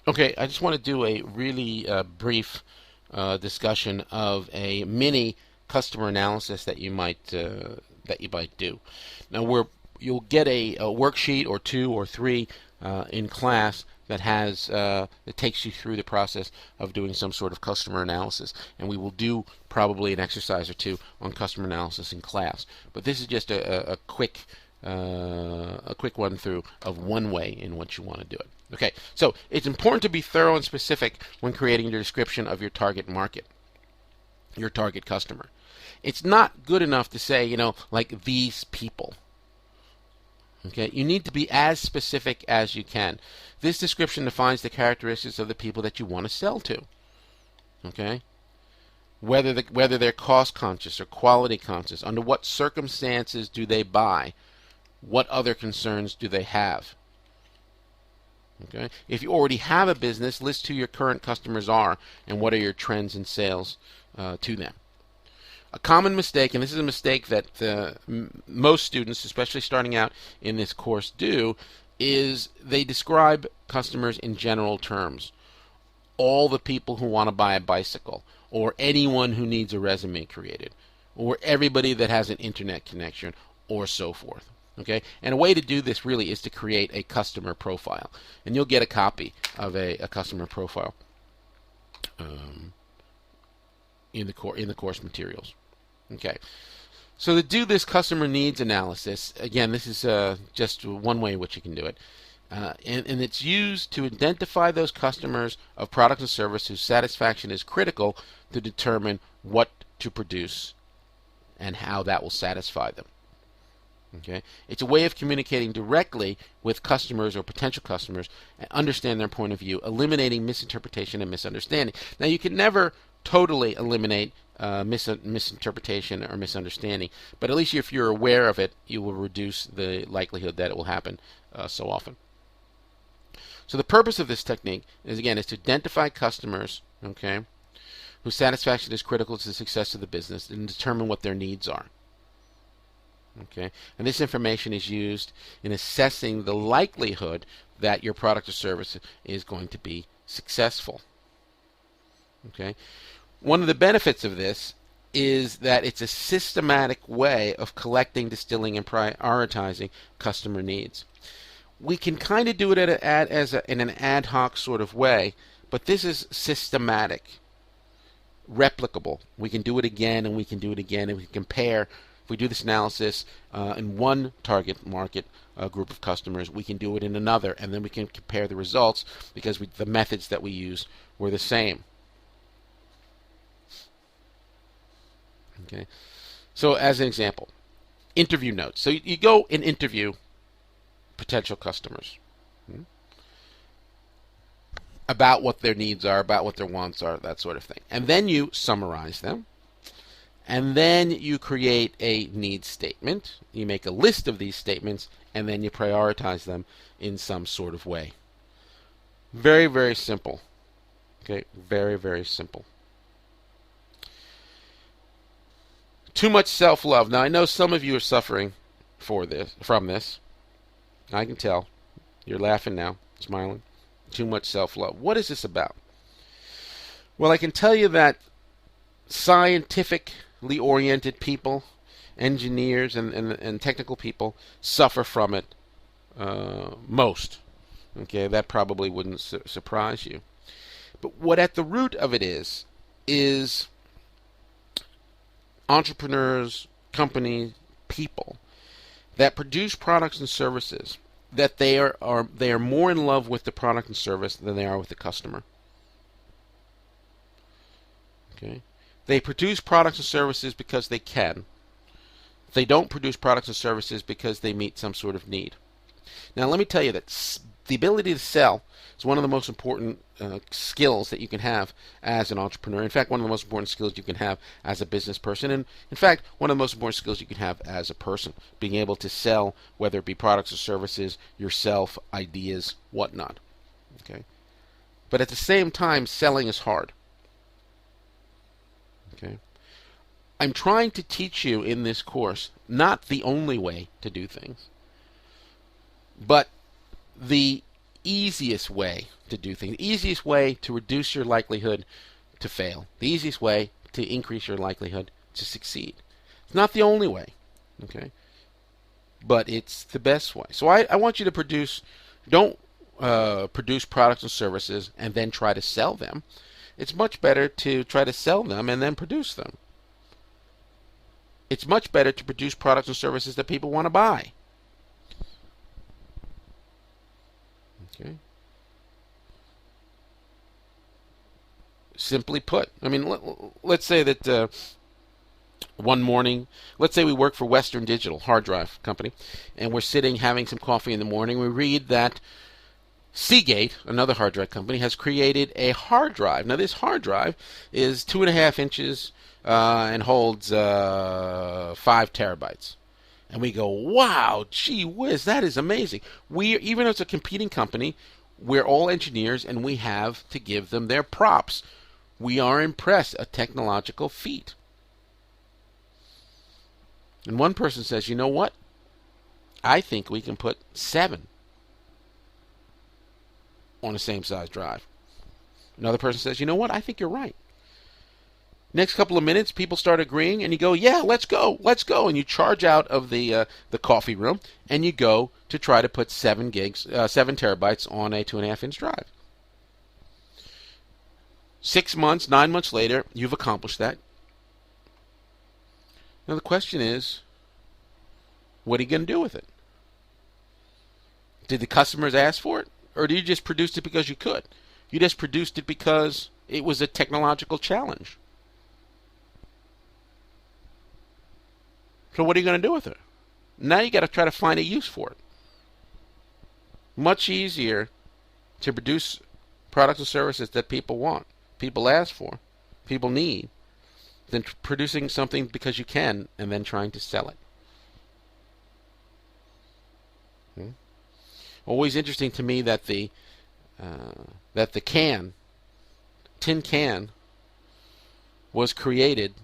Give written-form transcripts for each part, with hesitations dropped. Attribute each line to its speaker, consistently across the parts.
Speaker 1: Okay, I just want to do a really brief discussion of a mini customer analysis that you might do. Now, you'll get a worksheet or two or three in class that takes you through the process of doing some sort of customer analysis, and we will do probably an exercise or two on customer analysis in class. But this is just a quick run through of one way in which you want to do it. Okay, so it's important to be thorough and specific when creating your description of your target market, your target customer. It's not good enough to say, like these people. Okay, you need to be as specific as you can. This description defines the characteristics of the people that you want to sell to. Okay, whether they're cost conscious or quality conscious, under what circumstances do they buy, what other concerns do they have? Okay. If you already have a business, list who your current customers are and what are your trends in sales to them. A common mistake, and this is a mistake that most students, especially starting out in this course, do, is they describe customers in general terms. All the people who want to buy a bicycle, or anyone who needs a resume created, or everybody that has an internet connection, or so forth. Okay, and a way to do this really is to create a customer profile, and you'll get a copy of a customer profile in the course materials. Okay, so to do this customer needs analysis, again, this is just one way in which you can do it, and it's used to identify those customers of product and service whose satisfaction is critical to determine what to produce and how that will satisfy them. Okay, it's a way of communicating directly with customers or potential customers and understand their point of view, eliminating misinterpretation and misunderstanding. Now, you can never totally eliminate misinterpretation or misunderstanding, but at least if you're aware of it, you will reduce the likelihood that it will happen so often. So the purpose of this technique is to identify customers, okay, whose satisfaction is critical to the success of the business and determine what their needs are. Okay, and this information is used in assessing the likelihood that your product or service is going to be successful. Okay, one of the benefits of this is that it's a systematic way of collecting, distilling, and prioritizing customer needs. We can kind of do it in an ad hoc sort of way, but this is systematic, replicable. We can do it again, and we can do it again, and we can compare. If we do this analysis in one target market group of customers, we can do it in another, and then we can compare the results because the methods that we used were the same. Okay, so as an example, interview notes. So you go and interview potential customers about what their needs are, about what their wants are, that sort of thing, and then you summarize them. And then you create a needs statement. You make a list of these statements, and then you prioritize them in some sort of way. Very, very simple. Okay, very, very simple. Too much self-love. Now, I know some of you are suffering from this. I can tell. You're laughing now, smiling. Too much self-love. What is this about? Well, I can tell you that scientifically oriented people, engineers and technical people suffer from it most. Okay, that probably wouldn't surprise you. But what at the root of it is entrepreneurs, companies, people that produce products and services that they are more in love with the product and service than they are with the customer. Okay. They produce products and services because they can. They don't produce products and services because they meet some sort of need. Now, let me tell you that the ability to sell is one of the most important skills that you can have as an entrepreneur. In fact, one of the most important skills you can have as a business person. And in fact, one of the most important skills you can have as a person. Being able to sell, whether it be products or services, yourself, ideas, whatnot. Okay. But at the same time, selling is hard. Okay. I'm trying to teach you in this course not the only way to do things, but the easiest way to do things, the easiest way to reduce your likelihood to fail, the easiest way to increase your likelihood to succeed. It's not the only way, okay? But it's the best way. So I want you to don't produce products and services and then try to sell them. It's much better to try to sell them and then produce them. It's much better to produce products and services that people want to buy. Okay. Simply put, I mean, let's say that one morning, let's say we work for Western Digital, hard drive company, and we're sitting having some coffee in the morning. We read that Seagate, another hard drive company, has created a hard drive. Now, this hard drive is 2.5 inches and holds 5 terabytes. And we go, wow, gee whiz, that is amazing. Even though it's a competing company, we're all engineers, and we have to give them their props. We are impressed, a technological feat. And one person says, you know what? I think we can put 7 on the same size drive. Another person says, you know what? I think you're right. Next couple of minutes, people start agreeing, and you go, yeah, let's go. And you charge out of the coffee room, and you go to try to put 7 terabytes on a 2.5 inch drive. 6 months, 9 months later, you've accomplished that. Now the question is, what are you going to do with it? Did the customers ask for it? Or did you just produce it because you could? You just produced it because it was a technological challenge. So what are you going to do with it? Now you got to try to find a use for it. Much easier to produce products and services that people want, people ask for, people need, than producing something because you can and then trying to sell it. Always interesting to me that the tin can, was created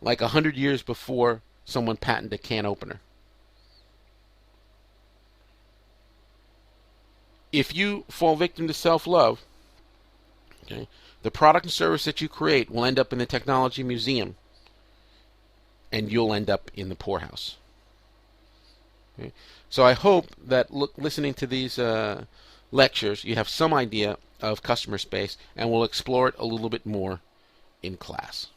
Speaker 1: like 100 years before someone patented a can opener. If you fall victim to self-love, okay, the product and service that you create will end up in the technology museum, and you'll end up in the poorhouse. Okay? So I hope that listening to these lectures, you have some idea of customer space, and we'll explore it a little bit more in class.